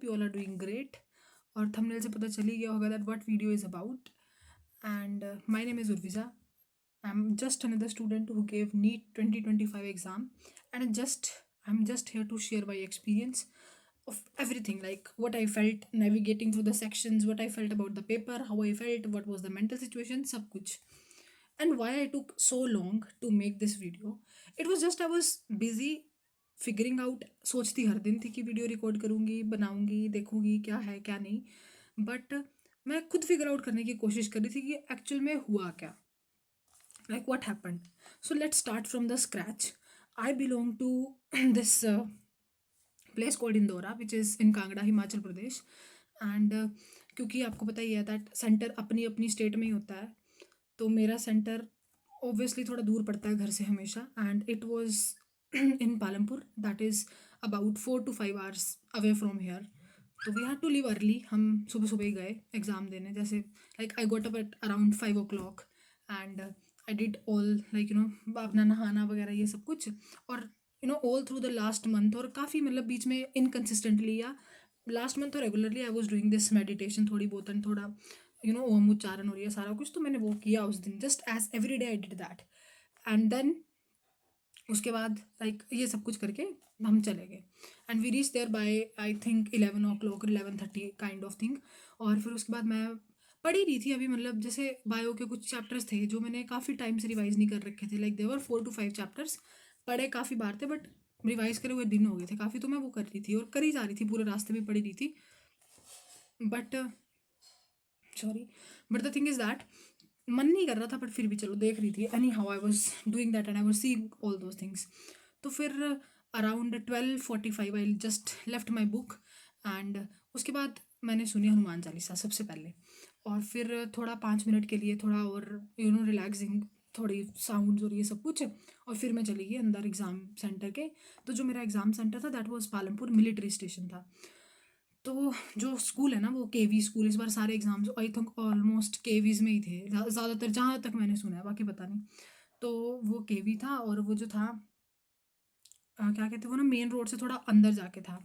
You all are doing great. और thumbnail से पता चल ही गया होगा that what video is about. And my name is Urvija. I'm just another student who gave NEET 2025 exam, and I'm just here to share my experience of everything, like what I felt navigating through the sections, what I felt about the paper, how I felt, what was the mental situation, sab kuch. And why I took so long to make this video. It was just I was busy figuring out, सोचती हर दिन थी कि video record करूँगी, बनाऊँगी, देखूँगी क्या है क्या नहीं, बट मैं खुद फिगर आउट करने की कोशिश कर रही थी कि एक्चुअल में हुआ क्या, like what happened. So let's start from the scratch. I belong to this place called Indora, which is in Kangra, Himachal Pradesh. And क्योंकि आपको पता ही है दैट सेंटर अपनी अपनी स्टेट में ही होता है, तो मेरा सेंटर ऑब्वियसली थोड़ा दूर पड़ता है घर से हमेशा, and it was in Palampur, that is about 4 to 5 hours away from here. तो we had to leave early. हम सुबह सुबह ही गए एग्ज़ाम देने. जैसे like I got up at around 5 o'clock and I did all like अपना नहाना वगैरह ये सब कुछ. और all through the last month, और काफ़ी मतलब बीच में इनकन्सिस्टेंटली या लास्ट मंथ तो regularly I was doing this meditation थोड़ी बहुत, एंड थोड़ा ओम उच्चारण और ये सारा कुछ तो मैंने वो किया उस दिन, just as every day I did that. And then उसके बाद लाइक ये सब कुछ करके हम चले गए, and we reach there by I think 11 o'clock, 11:30 kind of thing. और फिर उसके बाद मैं पढ़ ही रही थी अभी, मतलब जैसे बायो के कुछ चैप्टर्स थे जो मैंने काफ़ी टाइम से रिवाइज नहीं कर रखे थे, लाइक देवर 4 to 5 चैप्टर्स पढ़े काफ़ी बार थे, बट रिवाइज करे हुए दिन हो गए थे काफ़ी, तो मैं वो कर रही थी और करी जा रही थी, पूरे रास्ते में पढ़ी रही थी. But sorry, but the thing is that मन नहीं कर रहा था, बट फिर भी चलो देख रही थी. Any how I was doing that and I was seeing all those things. तो फिर around 12:45 I just left my book, and उसके बाद मैंने सुनी हनुमान चालीसा सबसे पहले, और फिर थोड़ा 5 मिनट के लिए थोड़ा और रिलैक्सिंग थोड़ी साउंड्स और ये सब कुछ, और फिर मैं चली गई अंदर एग्ज़ाम सेंटर के. तो जो मेरा एग्ज़ाम सेंटर था that was Palampur military station था. तो जो स्कूल है ना वो केवी स्कूल, इस बार सारे एग्ज़ाम्स आई थिंक ऑलमोस्ट केवीज़ में ही थे ज़्यादातर, जहाँ तक मैंने सुना है, बाकी पता नहीं. तो वो केवी था, और वो जो था क्या कहते हैं वो ना, मेन रोड से थोड़ा अंदर जाके था.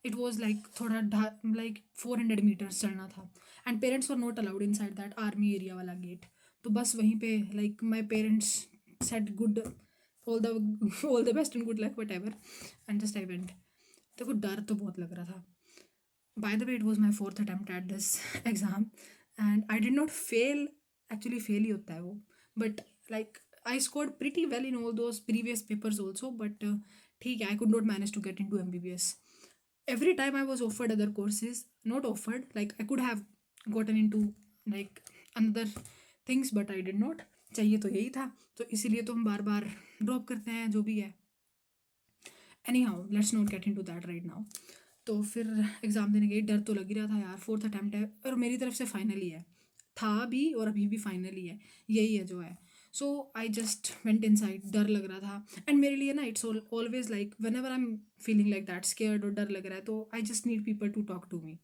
इट वॉज लाइक थोड़ा लाइक 400 मीटर्स चलना था, and parents were not allowed in side that army area वाला गेट. तो बस वहीं पे like my parents said good, all the best and good luck what ever, and just I went. देखो डर तो बहुत लग रहा था. By the way, it was my fourth attempt at this exam, and I did not fail. Actually, fail ही होता है वो, but like I scored pretty well in all those previous papers also. But ठीक है, I could not manage to get into MBBS. Every time I was offered other courses, not offered, like I could have gotten into like another things, but I did not. चाहिए तो यही था, तो इसीलिए तो हम बार बार ड्रॉप करते हैं जो भी है. Anyhow, let's not get into that right now. तो फिर एग्ज़ाम देने गई. डर तो लग ही रहा था यार, फोर्थ अटैम्प्ट है और मेरी तरफ से फाइनल ही है, था भी और अभी भी फाइनल ही है, यही है जो है. So I just went inside. डर लग रहा था, एंड मेरे लिए ना it's always like whenever I am feeling like that scared और डर लग रहा है, तो I just need people to talk to me.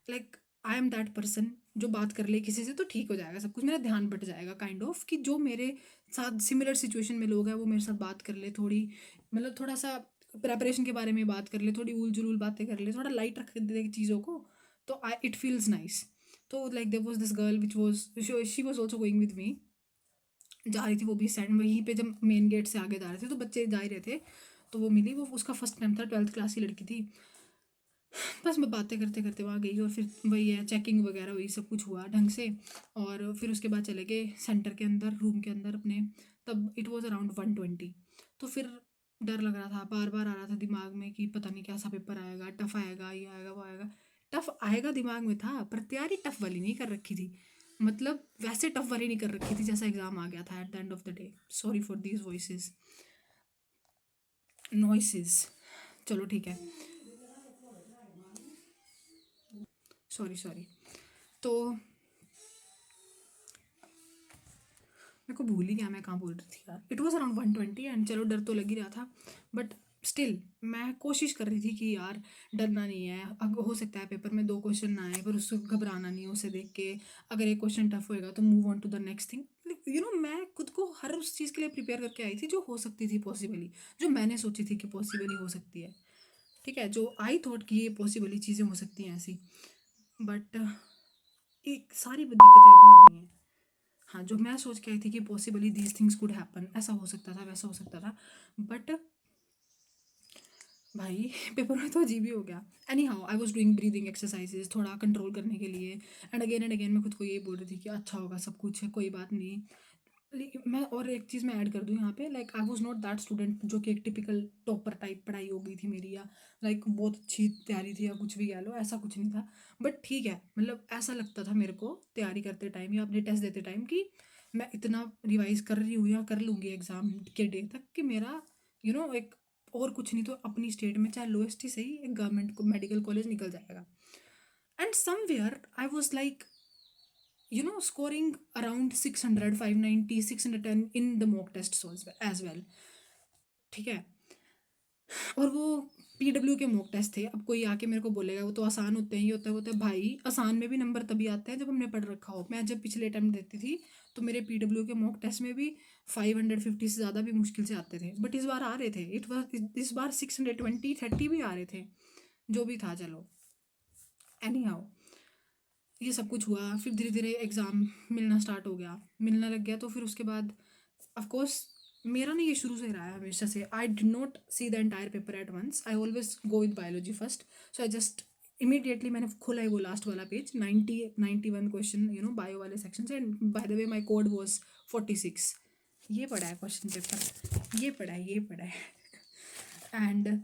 Like I am that person जो बात कर ले किसी से तो ठीक हो जाएगा सब कुछ, मेरा ध्यान बट जाएगा काइंड ऑफ, कि जो मेरे साथ सिमिलर सिचुएशन में लोग हैं वो मेरे साथ बात कर ले थोड़ी, मतलब थोड़ा सा प्रेपरेशन के बारे में बात कर ले, थोड़ी उल जुलूल बातें कर ले, थोड़ा लाइट रख दे चीज़ों को, तो आई इट फील्स नाइस. तो like there was this girl which was she was also going with me. जा रही थी वो भी सेंड वहीं पे, जब मेन गेट से आगे जा रहे थे तो बच्चे जा ही रहे थे, तो वो मिली. वो उसका फर्स्ट टाइम था, 12th क्लास की लड़की थी. बस मैं बातें करते करते वहाँ गई, और फिर वही है चेकिंग वगैरह हुई, सब कुछ हुआ ढंग से, और फिर उसके बाद चले गए सेंटर के अंदर, रूम के अंदर अपने. तब इट वाज अराउंड 1:20. तो फिर डर लग रहा था, बार बार आ रहा था दिमाग में कि पता नहीं कैसा पेपर आएगा, टफ आएगा, ये आएगा वो आएगा. टफ आएगा दिमाग में था, पर तैयारी टफ वाली नहीं कर रखी थी, मतलब वैसे टफ वाली नहीं कर रखी थी जैसा एग्ज़ाम आ गया था at the end of the day. Sorry for these voices noises. चलो ठीक है, सॉरी सॉरी. तो मेरे को भूल ही गया मैं कहाँ बोल रही थी यार. इट वॉज अराउंड 1:20, एंड चलो डर तो लग ही रहा था, बट स्टिल मैं कोशिश कर रही थी कि यार डरना नहीं है, अब हो सकता है पेपर में 2 क्वेश्चन ना आए, पर उससे घबराना नहीं है. उसे देख के अगर एक क्वेश्चन टफ होएगा तो move on to the next thing. मैं खुद को हर उस चीज़ के लिए प्रिपेयर करके आई थी जो हो सकती थी पॉसिबली, जो मैंने सोची थी कि पॉसिबली हो सकती है. ठीक है, जो आई थॉट कि ये पॉसिबल ही चीज़ें हो सकती हैं ऐसी, बट एक सारी दिक्कतें अभी आनी हैं। हाँ, जो मैं सोच के आई थी कि possibly these things could happen, ऐसा हो सकता था, वैसा हो सकता था, बट भाई पेपर में तो अजीब ही हो गया। Any how I was doing breathing exercises थोड़ा कंट्रोल करने के लिए, एंड अगेन मैं खुद को यही बोल रही थी कि अच्छा होगा, सब कुछ है, कोई बात नहीं। लेकिन मैं और एक चीज़ मैं ऐड कर दूँ यहाँ पे, like I was not that student जो कि एक टिपिकल टॉपर टाइप पढ़ाई हो गई थी मेरी, या लाइक बहुत अच्छी तैयारी थी या कुछ भी कह लो, ऐसा कुछ नहीं था। बट ठीक है, मतलब ऐसा लगता था मेरे को तैयारी करते टाइम या अपने टेस्ट देते टाइम कि मैं इतना रिवाइज कर रही हूँ या कर लूँगी एग्ज़ाम के डे तक कि मेरा एक और कुछ नहीं तो अपनी स्टेट में चाहे लोएस्ट ही सही एक गवर्नमेंट को मेडिकल कॉलेज निकल जाएगा। And somewhere I was like scoring around 600, 590, 610 in the mock tests as well. ठीक है, और वो पीडब्ल्यू के मॉक टेस्ट थे। अब कोई आके मेरे को बोलेगा वो तो आसान होते हैं, ये होता है, वो होता है। भाई आसान में भी नंबर तभी आते हैं जब हमने पढ़ रखा हो। मैं जब पिछले अटैम्प्ट देती थी तो मेरे पीडब्ल्यू के मॉक टेस्ट में भी 550 से ज़्यादा भी मुश्किल से आते थे, बट इस बार आ रहे थे। इस बार 620, 30 भी आ रहे थे, जो भी था। चलो, एनी हाउ, ये सब कुछ हुआ। फिर धीरे धीरे एग्ज़ाम मिलना स्टार्ट हो गया, मिलने लग गया। तो फिर उसके बाद ऑफ कोर्स मेरा ना ये शुरू से रहा है हमेशा से, I did not see the entire paper at once, I always go with biology first. So I just immediately मैंने खोला है वो लास्ट वाला पेज, 91 क्वेश्चन बायो वाले सेक्शन से। And by the way my code was 46। ये पढ़ा है क्वेश्चन पेपर, ये पढ़ा है, ये पढ़ा है। एंड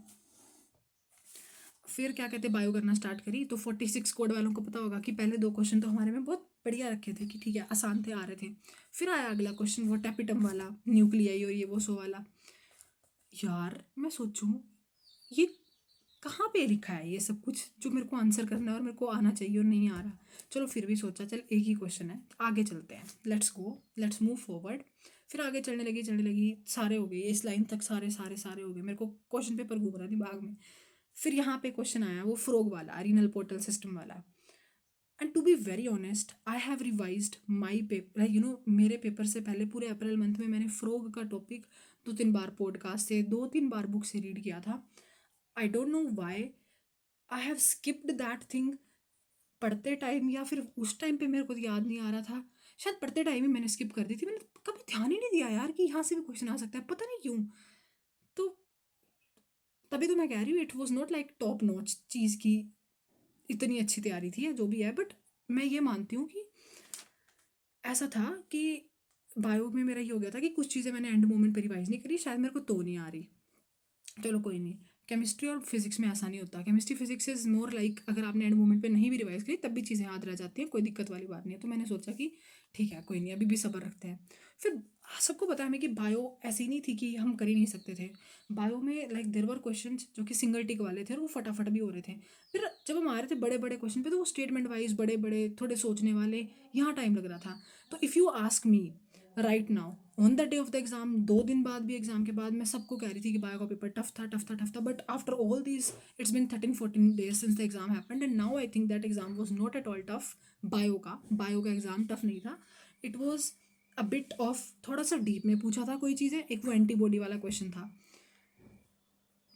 फिर क्या कहते, बायो करना स्टार्ट करी तो 46 कोड वालों को पता होगा कि पहले दो क्वेश्चन तो हमारे में बहुत बढ़िया रखे थे कि ठीक है आसान थे, आ रहे थे। फिर आया अगला क्वेश्चन, वो टेपिटम वाला, न्यूक्लियाई और ये वो सो वाला। यार मैं सोचूं ये कहाँ पे लिखा है ये सब कुछ जो मेरे को आंसर करना है और मेरे को आना चाहिए और नहीं आ रहा। चलो फिर भी सोचा चल एक ही क्वेश्चन है, आगे चलते हैं, let's go, let's move forward. फिर आगे चलने लगी, सारे हो गए इस लाइन तक, सारे सारे सारे हो गए। मेरे को क्वेश्चन पेपर घूम रहा दिमाग में। फिर यहाँ पे क्वेश्चन आया वो फ्रोग वाला, रीनल पोर्टल सिस्टम वाला। And to be very honest I have revised my paper, मेरे पेपर से पहले पूरे अप्रैल मंथ में मैंने फ्रोग का टॉपिक 2-3 बार पॉडकास्ट से, 2-3 बार बुक से रीड किया था। आई don't know why I have skipped that thing पढ़ते टाइम, या फिर उस टाइम पे मेरे को याद नहीं आ रहा था। शायद पढ़ते टाइम ही मैंने स्किप कर दी थी। मैंने कभी ध्यान ही नहीं दिया यार कि यहाँ से भी क्वेश्चन आ सकता है, पता नहीं क्यों। तो तभी तो मैं कह रही हूँ it was not like top notch चीज़ की इतनी अच्छी तैयारी थी या जो भी है, बट मैं ये मानती हूँ कि ऐसा था कि बायो में मेरा ये हो गया था कि कुछ चीज़ें मैंने एंड मोमेंट पे रिवाइज नहीं करी, शायद मेरे को तो नहीं आ रही। चलो कोई नहीं, केमिस्ट्री और फिजिक्स में ऐसा नहीं होता। Chemistry physics is more like अगर आपने एंड मोमेंट पे नहीं भी रिवाइज करी तब भी चीज़ें याद रह जाती हैं, कोई दिक्कत वाली बात नहीं है। तो मैंने सोचा कि ठीक है कोई नहीं, अभी भी सब्र रखते हैं। फिर सबको पता है हमें कि बायो ऐसी नहीं थी कि हम कर ही नहीं सकते थे। बायो में लाइक देयर वर क्वेश्चन जो कि सिंगल टिक वाले थे और वो फटाफट भी हो रहे थे। फिर जब हम आ रहे थे बड़े बड़े क्वेश्चन पे तो वो स्टेटमेंट वाइज बड़े बड़े थोड़े सोचने वाले, यहाँ टाइम लग रहा था। तो if you ask me right now on the day of the exam, 2 दिन बाद भी एग्जाम के बाद मैं सबको कह रही थी कि बायो का पेपर टफ था, टफ था, टफ था। But after all this it's been 13-14 days since the exam happened and now I think that exam was not at all tough. Bio का एग्जाम टफ नहीं था, it was a bit of थोड़ा सा deep में पूछा था कोई चीज़ें। एक वो एंटीबॉडी वाला क्वेश्चन था,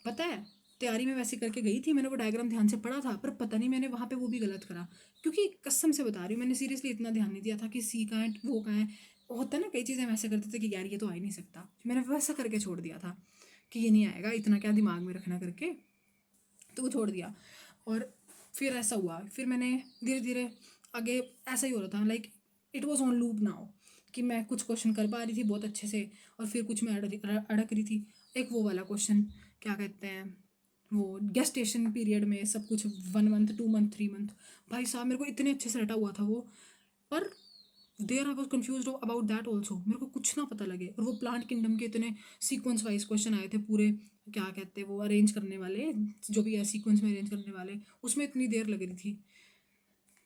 पता है तैयारी में वैसे करके गई थी, मैंने वो डायग्राम ध्यान से पढ़ा था, पर पता नहीं मैंने वहाँ पे वो भी गलत करा। क्योंकि कसम से बता रही हूँ मैंने सीरियसली इतना ध्यान नहीं दिया था कि सी कहाँ है वो कहाँ है। होता है ना कई चीज़ें वैसे करते थे कि यार ये तो आ ही नहीं सकता, मैंने वैसा करके छोड़ दिया था कि ये नहीं आएगा, इतना क्या दिमाग में रखना करके, तो वो छोड़ दिया। और फिर ऐसा हुआ, फिर मैंने धीरे धीरे आगे ऐसा ही हो रहा था, like it was on loop now कि मैं कुछ क्वेश्चन कर पा रही थी बहुत अच्छे से और फिर कुछ में अड़क रही थी। एक वो वाला क्वेश्चन क्या कहते हैं, वो गेस्टेशन पीरियड में सब कुछ 1 मंथ, 2 मंथ, 3 मंथ, भाई साहब मेरे को इतने अच्छे से रटा हुआ था वो। पर there I was confuse about that also, मेरे को कुछ ना पता लगे। और वो प्लांट किंगडम के इतने सीक्वेंस वाइज क्वेश्चन आए थे पूरे, क्या कहते हैं वो अरेंज करने वाले, जो भी है सीक्वेंस में अरेंज करने वाले, उसमें इतनी देर लग रही थी।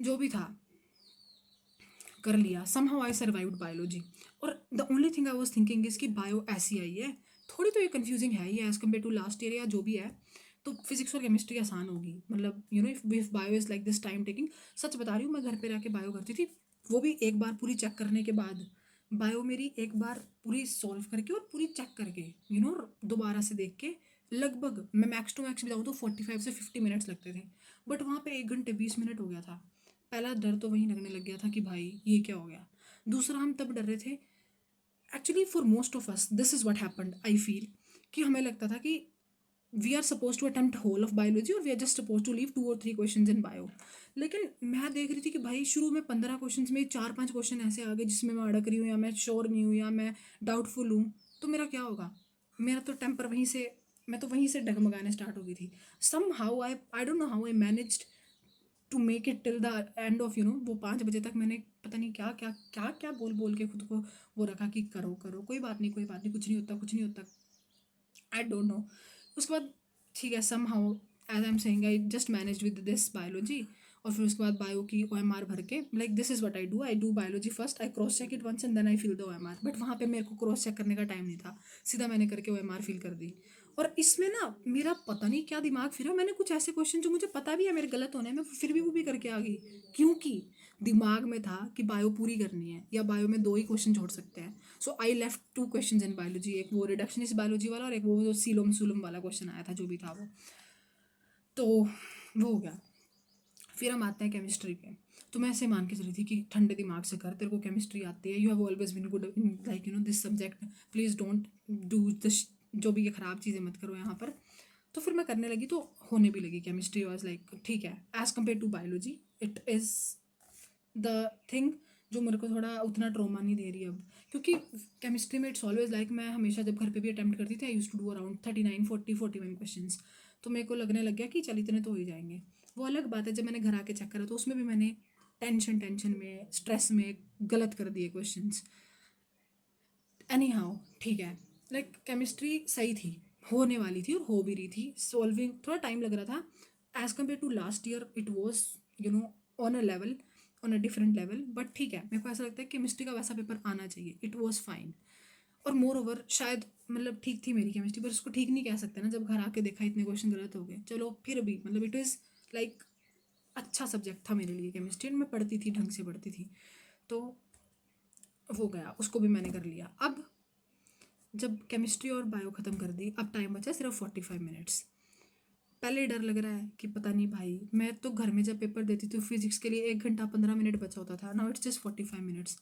जो भी था कर लिया, समहाउ आई सर्वाइव्ड बायोलॉजी। और the only thing I was thinking is कि बायो ऐसी आई है, थोड़ी तो ये कंफ्यूजिंग है ही as compare to last year या जो भी है। तो फिजिक्स और केमिस्ट्री आसान होगी, मतलब if bio is like this time taking. सच बता रही हूँ मैं घर पे रह के बायो करती थी, वो भी एक बार पूरी चेक करने के बाद। बायो मेरी एक बार पूरी सॉल्व करके और पूरी चेक करके दोबारा से देख के लगभग मैं मैक्स टू मैक्स बताऊँ तो 45 से 50 मिनट्स लगते थे, बट वहाँ पे 1 घंटे 20 मिनट हो गया था। पहला डर तो वहीं लगने लग गया था कि भाई ये क्या हो गया। दूसरा, हम तब डर रहे थे, actually for most of us this is what happened I feel, कि हमें लगता था कि we are suppose to attempt whole of biology और we are just suppose to leave 2 और 3 क्वेश्चन इन बायो। लेकिन मैं देख रही थी कि भाई शुरू में 15 क्वेश्चन में 4 5 क्वेश्चन ऐसे आ गए जिसमें मैं अड़क रही हूँ, या मैं श्योर नहीं हूँ, या मैं डाउटफुल हूँ। तो मेरा क्या होगा? मेरा तो टेम्पर वहीं से, मैं तो वहीं से डगमगाने स्टार्ट हो गई थी। Somehow I don't know how I managed to make it till the end of वो 5 बजे तक मैंने पता नहीं क्या क्या क्या क्या बोल बोल के खुद को वो रखा कि करो करो, कोई बात नहीं, कोई बात नहीं, कुछ नहीं होता, कुछ नहीं होता। I don't know. उसके बाद ठीक है, somehow as I am saying I just manage with this biology. और फिर उसके बाद बायो की OMR भर के, like this is what I do biology first, I cross check it once and then I fill the OMR। But वहाँ पे मेरे को क्रॉस चेक करने का टाइम नहीं था, सीधा मैंने करके OMR फिल कर दी। और इसमें ना मेरा पता नहीं क्या दिमाग फिरा, मैंने कुछ ऐसे क्वेश्चन जो मुझे पता भी है मेरे गलत होने में, फिर भी वो भी करके आ गई। क्योंकि दिमाग में था कि बायो पूरी करनी है, या बायो में 2 ही क्वेश्चन जोड़ सकते हैं। So I left 2 question in biology, एक वो रिडक्शनिस्ट बायोलॉजी वाला और एक वो जो सीलोम सुलम वाला क्वेश्चन आया था, जो भी था वो। तो वो हो गया। फिर हम आते हैं केमिस्ट्री पे। तो मैं ऐसे मान के चली थी कि ठंडे दिमाग से कर, तेरे को केमिस्ट्री आती है, you have always been good like this subject, please don't do this, जो भी ये ख़राब चीज़ें मत करो यहाँ पर। तो फिर मैं करने लगी, तो होने भी लगी। केमिस्ट्री वॉज लाइक ठीक है, as compare to biology it is the thing जो मेरे को थोड़ा उतना ट्रॉमा नहीं दे रही अब। क्योंकि केमिस्ट्री में इट्स ऑलवेज लाइक, मैं हमेशा जब घर पे भी अटैम्प्ट करती थी I use to do around 39 40 41 questions. तो मेरे को लगने लग गया कि चल इतने तो हो ही जाएंगे। वो अलग बात है जब मैंने घर आके चेक करा, तो उसमें भी मैंने टेंशन में स्ट्रेस में गलत कर दिए क्वेश्चंस। एनी हाउ ठीक है, लाइक केमिस्ट्री सही थी, होने वाली थी और हो भी रही थी। सॉल्विंग थोड़ा टाइम लग रहा था as compare to last year, it was on a level, on a different level. But ठीक है, मेरे को ऐसा लगता है कि केमिस्ट्री का वैसा पेपर आना चाहिए, इट वॉज फाइन। और मोर ओवर शायद मतलब ठीक थी मेरी केमिस्ट्री, पर उसको ठीक नहीं कह सकते ना, जब घर आके देखा इतने क्वेश्चन गलत हो गए। चलो फिर भी मतलब इट इज़ लाइक अच्छा सब्जेक्ट था मेरे लिए केमिस्ट्री, मैं पढ़ती थी, ढंग से पढ़ती थी। तो हो गया, उसको भी मैंने कर लिया। अब जब केमिस्ट्री और बायो ख़त्म कर दी, अब टाइम बचा सिर्फ 45 मिनट्स। पहले डर लग रहा है कि पता नहीं भाई, मैं तो घर में जब पेपर देती थी फिजिक्स के लिए 1 घंटा 15 मिनट बचा होता था, नाउ इट्स जस्ट 45 मिनट्स।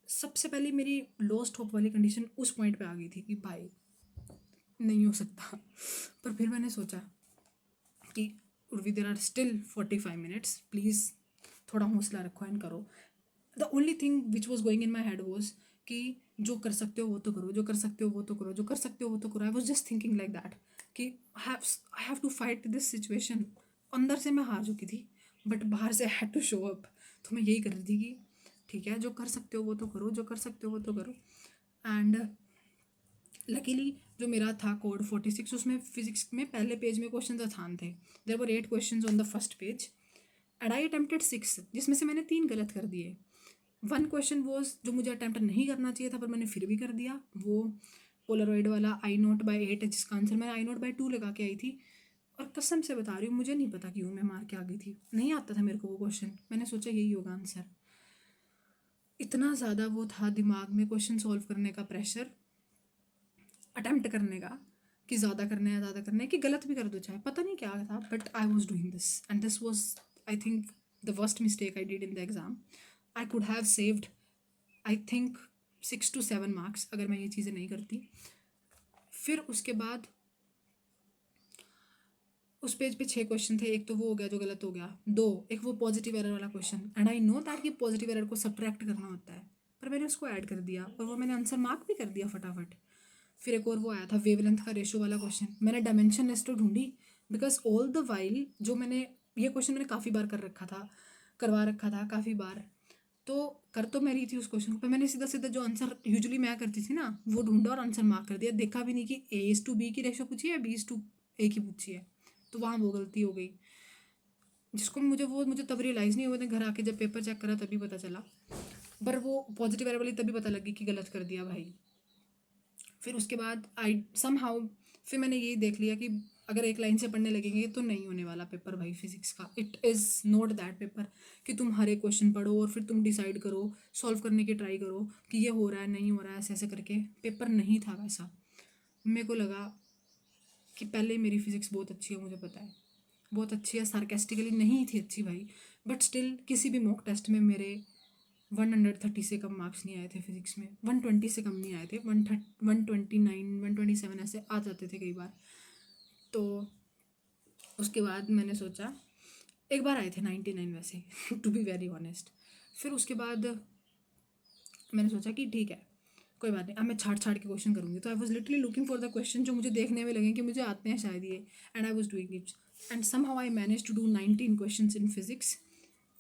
सबसे पहले मेरी लोस्ट होप वाली कंडीशन उस पॉइंट पे आ गई थी कि भाई नहीं हो सकता। पर फिर मैंने सोचा कि Urvi there are still 45 minutes, please थोड़ा हौसला रखो एंड करो। The only thing which was going in my head was कि जो कर सकते हो वो तो करो, जो कर सकते हो वो तो करो, जो कर सकते हो वो तो करो। I was just thinking like that कि I have to fight this situation. अंदर से मैं हार चुकी थी, बट बाहर से हैड टू शो अप। तो मैं यही कर रही थी कि ठीक है, जो कर सकते हो वो तो करो, जो कर सकते हो वो तो करो। एंड लकीली जो मेरा था कोड 46, उसमें फिजिक्स में पहले पेज में क्वेश्चन आसान थे। There were 8 question on the first page and I attempted 6, जिसमें से मैंने 3 गलत कर दिए। 1 क्वेश्चन वॉज जो मुझे अटैम्प्ट नहीं करना चाहिए था, पर मैंने फिर भी कर दिया, वो पोलरॉइड वाला I0/8 है, जिसका आंसर मैं I0/2 लगा के आई थी। और कसम से बता रही हूँ, मुझे नहीं पता क्यों मैं मार के आ गई थी, नहीं आता था मेरे को वो क्वेश्चन, मैंने सोचा यही होगा आंसर। इतना ज़्यादा वो था दिमाग में क्वेश्चन सॉल्व करने का प्रेशर, अटैम्प्ट करने का, कि ज़्यादा करना है ज़्यादा करना है, कि गलत भी कर दो चाहे, पता नहीं क्या था, but I was doing this and this was I think the worst mistake I did in the exam. I could have saved I think 6 to 7 marks अगर मैं ये चीज़ें नहीं करती। फिर उसके बाद उस पेज पे 6 क्वेश्चन थे, एक तो वो हो गया जो गलत हो गया, दो एक वो पॉजिटिव एरर वाला question, and I know that कि पॉजिटिव एरर को सब्ट्रैक्ट करना होता है, पर मैंने उसको ऐड कर दिया और वो मैंने आंसर मार्क भी कर दिया फटाफट। फिर एक और वो आया था वेवलेंथ का रेशो वाला क्वेश्चन, मैंने डायमेंशन लिस्ट तो ढूंढी, बिकॉज ऑल द वाइल जो मैंने ये क्वेश्चन मैंने काफ़ी बार कर रखा था, करवा रखा था काफ़ी बार, तो कर तो मैं रही थी उस क्वेश्चन को, पर मैंने सीधा सीधा जो आंसर यूजुअली मैं करती थी ना वो ढूंढा और आंसर मार्क कर दिया, देखा भी नहीं कि A/B की रेशो पूछी है, B/A की पूछी है। तो वहाँ वो गलती हो गई, जिसको मुझे तब रियलाइज़ नहीं हुआ था, घर आके जब पेपर चेक करा तभी पता चला। पर वो पॉजिटिव एरर वाली तभी पता लगी कि गलत कर दिया भाई। फिर उसके बाद आई सम हाउ फिर मैंने यही देख लिया कि अगर एक लाइन से पढ़ने लगेंगे तो नहीं होने वाला पेपर भाई फिजिक्स का, it is not that paper कि तुम हर एक क्वेश्चन पढ़ो और फिर तुम डिसाइड करो, सॉल्व करने की ट्राई करो कि ये हो रहा है नहीं हो रहा है, ऐसे ऐसे करके पेपर नहीं था वैसा। मेरे को लगा कि पहले मेरी फिज़िक्स बहुत अच्छी है, मुझे पता है बहुत अच्छी है, सार्केस्टिकली नहीं थी अच्छी भाई, बट स्टिल किसी भी मॉक टेस्ट में मेरे 130 से कम मार्क्स नहीं आए थे फिज़िक्स में, 120 से कम नहीं आए थे, 129 127 ऐसे आ जाते थे कई बार। तो उसके बाद मैंने सोचा, एक बार आए थे 99 वैसे टू बी वेरी ऑनेस्ट। फिर उसके बाद मैंने सोचा कि ठीक है कोई बात नहीं, अब मैं छाट छाट के क्वेश्चन करूँगी। तो आई was literally looking for the question जो मुझे देखने में लगे कि मुझे आते हैं शायद ये, and I was doing it, and somehow I manage to do 19 question in physics.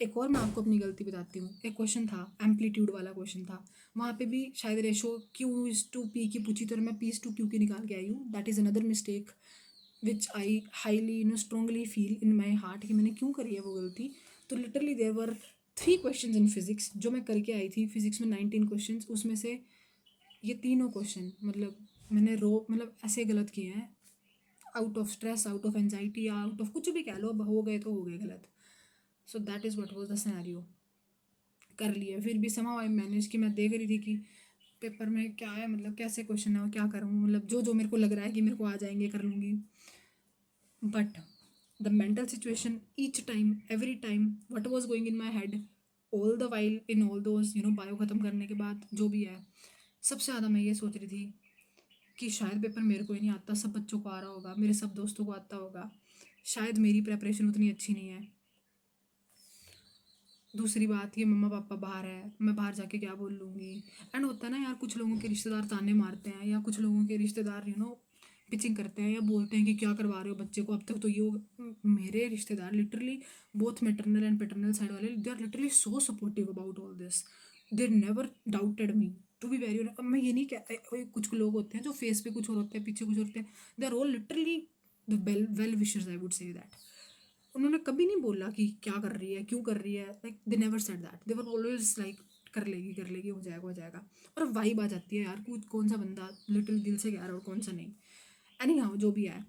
एक और मैं आपको अपनी गलती बताती हूँ, एक क्वेश्चन था एम्पलीट्यूड वाला क्वेश्चन था, वहाँ पे भी शायद रेशो Q/P की पूछी तो मैं P/Q की निकाल के आई हूँ। That is another mistake which I highly strongly feel in my heart कि मैंने क्यों करी है वो गलती। तो literally there were 3 question in physics जो मैं करके आई थी। फिजिक्स में 19 क्वेश्चन, उसमें से ये तीनों क्वेश्चन मतलब मैंने मतलब ऐसे गलत किए हैं, out of stress, out of anxiety, out of कुछ भी कह लो, अब हो गए तो हो गए गलत। So that is what was the scenario. कर लिए, फिर भी समहाउ आई मैनेज कि मैं देख रही थी कि पेपर में क्या है, मतलब कैसे क्वेश्चन है और क्या करूँ, मतलब जो जो मेरे को लग रहा है कि मेरे को आ जाएंगे कर लूँगी। But the mental situation each time every time what was going in my head all the while in all those bio ख़त्म करने के बाद जो भी है, सबसे ज़्यादा मैं ये सोच रही थी कि शायद पेपर मेरे को ही नहीं आता, सब बच्चों को आ रहा होगा, मेरे सब दोस्तों को आता होगा, शायद मेरी प्रेपरेशन उतनी अच्छी नहीं है। दूसरी बात, ये मम्मा पापा बाहर है, मैं बाहर जाके क्या बोल लूँगी। एंड होता है ना यार, कुछ लोगों के रिश्तेदार ताने मारते हैं, या कुछ लोगों के रिश्तेदार पिचिंग करते हैं या बोलते हैं कि क्या करवा रहे हो बच्चे को, अब तक तो ये मेरे रिश्तेदार literally both maternal and paternal side वाले, they are literally so supportive about all this, they never doubted me to be very. अब मैं ये नहीं कह, कुछ लोग होते हैं जो फेस पे कुछ और होते हैं पीछे कुछ और होते हैं, they are all literally the well wishers, I would say that. उन्होंने कभी नहीं बोला कि क्या कर रही है, क्यों कर रही है, like they never said that, they were always like कर लेगी, हो जाएगा हो जाएगा। और वाइब आ जाती है यार, कुछ कौन सा बंदा लिटिल दिल से कह रहा है और कौन सा नहीं। एनी हाउ जो भी है,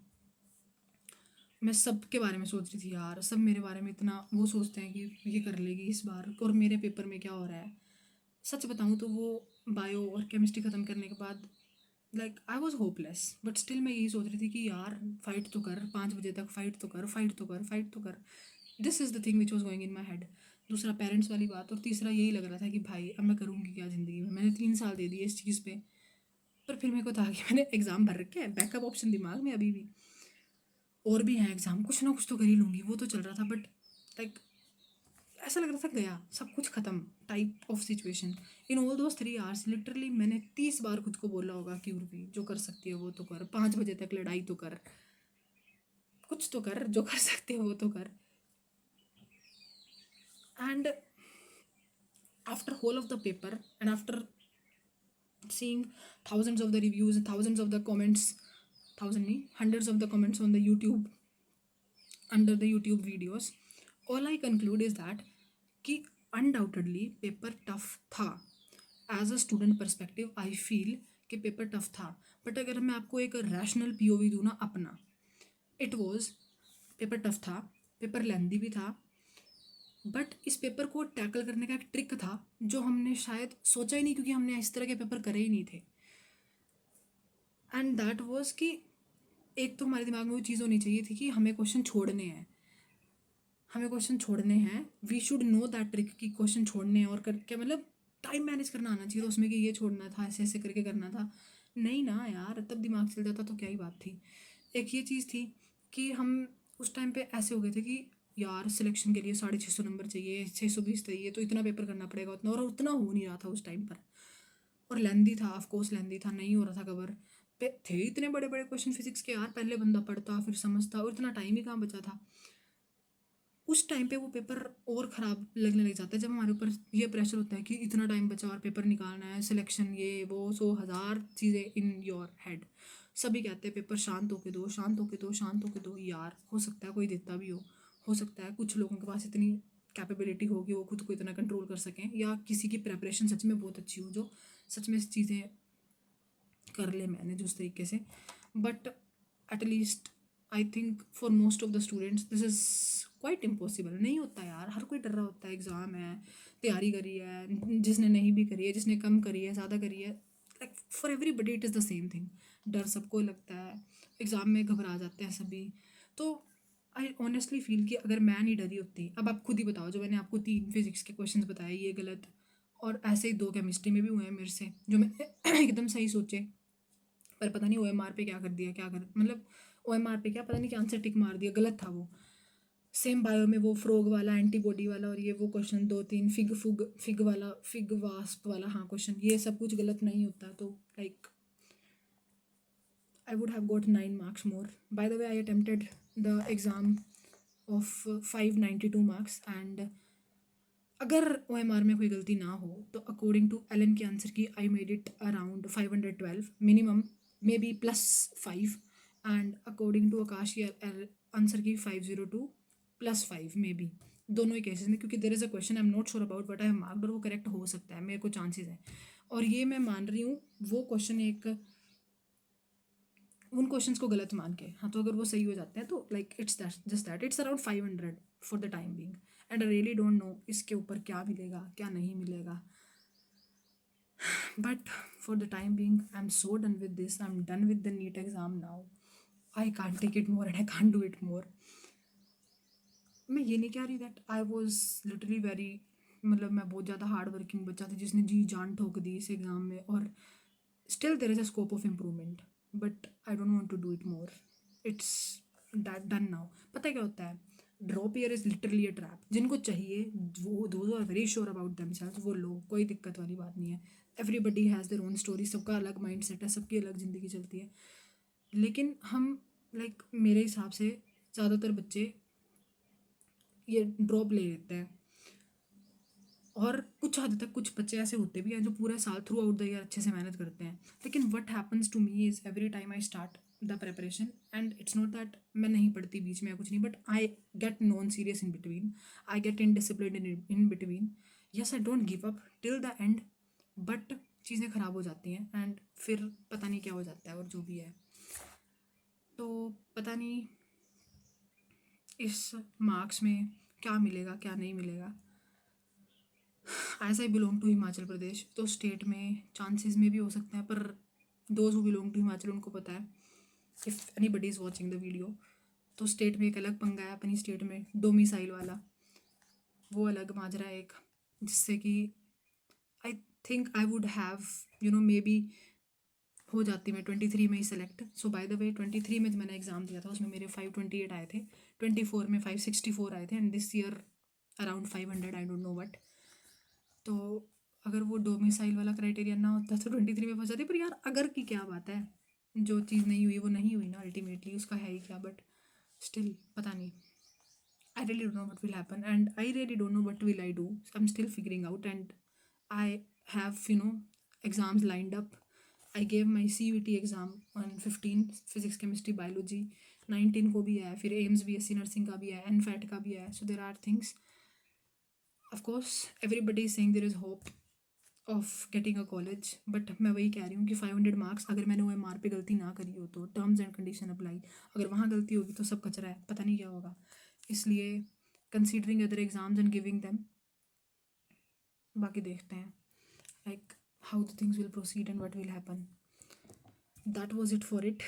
मैं सब के बारे में सोच रही थी यार, सब मेरे बारे में इतना वो सोचते हैं कि ये कर लेगी इस बार, और मेरे पेपर में क्या हो रहा है। सच बताऊँ तो वो बायो और केमिस्ट्री ख़त्म करने के बाद like I was hopeless, but still मैं यही सोच रही थी कि यार फाइट तो कर, 5 बजे तक फाइट तो कर, फाइट तो कर, फाइट तो कर। This is the thing which was going in my head. दूसरा पेरेंट्स वाली बात, और तीसरा यही लग रहा था कि भाई अब मैं करूँगी क्या ज़िंदगी में, मैंने 3 साल दे दिए इस चीज़ पे। पर फिर मेरे को था कि मैंने एग्ज़ाम भर रखे हैं, बैकअप ऑप्शन दिमाग में अभी भी और भी हैं एग्ज़ाम, कुछ ना कुछ तो कर ही लूँगी, वो तो चल रहा था। बट लाइक ऐसा लग रहा था गया सब कुछ ख़त्म type of situation. In all those 3 hours literally मैंने 30 बार खुद को बोला होगा कि उर्वी जो कर सकती है वो तो कर, 5 बजे तक लड़ाई तो कर, कुछ तो कर, जो कर सकते हो वो तो कर। And after whole of the paper and after seeing thousands of the reviews, thousands of the comments, thousand nahi, hundreds of the comments on the YouTube, under the YouTube videos, all I conclude is that कि undoubtedly paper tough था। As a student perspective I feel कि paper tough था, but अगर मैं आपको एक rational POV दूँ ना अपना, इट वॉज पेपर टफ था, पेपर लेंदी भी था, बट इस पेपर को टैकल करने का एक ट्रिक था जो हमने शायद सोचा ही नहीं, क्योंकि हमने इस तरह के पेपर करे ही नहीं थे। एंड दैट वॉज कि एक तो हमारे दिमाग में वो चीज़ होनी चाहिए थी कि हमें क्वेश्चन छोड़ने हैं, हमें क्वेश्चन छोड़ने हैं, we should know that trick कि क्वेश्चन छोड़ने हैं, और करके मतलब टाइम मैनेज करना आना चाहिए था उसमें कि ये छोड़ना था, ऐसे ऐसे करके करना था। नहीं ना यार, तब दिमाग चल जाता तो क्या ही बात थी। एक ये चीज़ थी कि हम उस टाइम पे ऐसे हो गए थे कि यार सिलेक्शन के लिए 650 नंबर चाहिए, 620 चाहिए, तो इतना पेपर करना पड़ेगा उतना, और उतना हो नहीं रहा था उस टाइम पर। और लेंदी था, ऑफ कोर्स लेंदी था, नहीं हो रहा था कवर पे, थे इतने बड़े बड़े क्वेश्चन फिजिक्स के यार, पहले बंदा पढ़ता फिर समझता, और इतना टाइम ही कहाँ बचा था। उस टाइम पे वो पेपर और ख़राब लगने लग जाता है जब हमारे ऊपर ये प्रेशर होता है कि इतना टाइम बचा और पेपर निकालना है, सिलेक्शन ये वो, सो हज़ार चीज़ें इन योर हेड। सभी कहते हैं पेपर शांत होके दो, शांत होके दो, शांत होके दो। यार हो सकता है कोई देता भी हो सकता है कुछ लोगों के पास इतनी कैपेबिलिटी हो कि वो खुद को इतना कंट्रोल कर सकें, या किसी की प्रेपरेशन सच में बहुत अच्छी हो जो सच में चीज़ें कर ले मैनेज उस तरीके से। But at least I think for most of the students this is quite impossible. नहीं होता यार, हर कोई डर रहा होता है, एग्ज़ाम है, तैयारी करी है, जिसने नहीं भी करी है, जिसने कम करी है, ज़्यादा करी है, like for everybody it is the same thing. डर सबको लगता है, एग्ज़ाम में घबरा जाते हैं सभी। तो आई ऑनेस्टली फ़ील कि अगर मैं नहीं डरी होती, अब आप खुद ही बताओ, जो मैंने आपको 3 फिज़िक्स के क्वेश्चंस बताए ये गलत, और ऐसे ही 2 केमिस्ट्री में भी हुए हैं मेरे से, जो मैंने एकदम सही सोचे, पर पता नहीं ओएमआर पे क्या कर दिया, क्या कर मतलब ओएमआर पे क्या पता नहीं क्या आंसर टिक मार दिया, गलत था वो। सेम बायो में वो फ्रॉग वाला, एंटीबॉडी वाला, और ये वो क्वेश्चन 2-3 फिग वाला, फिग वास्प वाला, हाँ क्वेश्चन, ये सब कुछ गलत नहीं होता, तो like I would have got 9 marks more. By the way, I attempted the exam of 592 marks, and अगर OMR में कोई गलती ना हो तो अकॉर्डिंग टू एलन के answer key I made it around 512 minimum, maybe +5, and according to Aakash की answer की 502 +5 मे बी, दोनों ही केसेस में, क्योंकि there is a question I am not sure about but I have marked, और वो correct हो सकता है, मेरे को चांसेस हैं, और ये मैं मान रही हूँ वो क्वेश्चन एक उन क्वेश्चंस को गलत मान के, हाँ, तो अगर वो सही हो जाते हैं तो like it's that, just that, it's around 500 for the time being, and I really don't know इसके ऊपर क्या मिलेगा क्या नहीं मिलेगा, but for the time being I am so done with this, I am done with the NEET exam now, I can't take it more and I can't do it more. मैं ये नहीं कह रही that I was literally very, मतलब मैं बहुत ज़्यादा hard working बच्चा था जिसने जी जान ठोक दी इस एग्ज़ाम में, और still there is a scope of improvement, but I don't want to do it more, it's that done now। पता है क्या होता है, drop year is literally a trap, जिनको चाहिए वो those are very sure about themselves, वो लो, कोई दिक्कत वाली बात नहीं है, everybody has their own story, सबका अलग माइंड सेट है, सबकी अलग ज़िंदगी चलती है, लेकिन हम लाइक मेरे हिसाब से ज़्यादातर बच्चे ये ड्रॉप ले लेते हैं, और कुछ हद तक कुछ बच्चे ऐसे होते भी हैं जो पूरे साल थ्रू आउट द ईयर अच्छे से मेहनत करते हैं, लेकिन what happens to me is every time I start the preparation, and it's not that मैं नहीं पढ़ती बीच में या कुछ नहीं, but I get non serious in between, I get indiscipline in between, yes I don't give up till the end, but चीज़ें ख़राब हो जाती हैं, एंड फिर पता नहीं क्या हो जाता है, और जो भी है, तो पता नहीं इस मार्क्स में क्या मिलेगा क्या नहीं मिलेगा। As I belong to Himachal Pradesh, तो स्टेट में चांसेस में भी हो सकते हैं, पर those who belong to Himachal उनको पता है, if anybody is watching the video, तो स्टेट में एक अलग पंगा है, अपनी स्टेट में डोमिसाइल वाला, वो अलग माजरा है एक, जिससे कि I think I would have maybe हो जाती मैं 23 में ही select. So by the way 23 में जो मैंने एग्ज़ाम दिया था उसमें मेरे 528 आए थे, 24 में 564 आए थे, and this year around 500, I don't know what. तो अगर वो डोमिसाइल वाला क्राइटेरिया ना होता तो 23 में पहुंच जाती, पर यार अगर की क्या बात है, जो चीज़ नहीं हुई वो नहीं हुई ना, अल्टीमेटली उसका है ही क्या, बट स्टिल पता नहीं, आई really don't know what will happen, and I really don't know what will I do, I am still figuring out, and I have exams lined up. I gave my CUET exam on 15 physics chemistry biology, 19 को भी है, फिर AIIMS BSc nursing का भी है, NFAT का भी है, so there are things, of course everybody is saying there is hope of getting a college, but मैं वही कह रही हूँ कि 500 मार्क्स अगर मैंने OMR पे गलती ना करी हो तो टर्म्स एंड कंडीशन अप्लाई, अगर वहाँ गलती होगी तो सब कचरा है, पता नहीं क्या होगा, इसलिए considering other exams and giving them, बाकी देखते हैं like how the things will proceed and what will happen. That was it for it.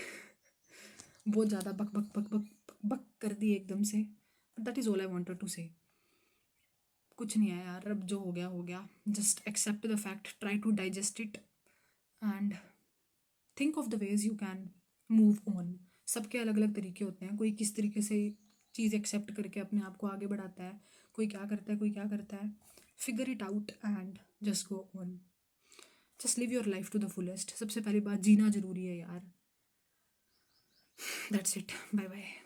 बहुत ज़्यादा बक बक बक बक बक बक कर दी एकदम से, but that is all I wanted to say. कुछ नहीं है यार, अब जो हो गया, just accept the fact, try to digest it, and think of the ways you can move on. सबके अलग अलग तरीके होते हैं, कोई किस तरीके से चीज़ एक्सेप्ट करके अपने आप को आगे बढ़ाता है, कोई क्या करता है, कोई क्या करता है, figure it out and just go on, just live your life to the fullest. सबसे पहली बात, जीना ज़रूरी है यार। That's it, bye bye.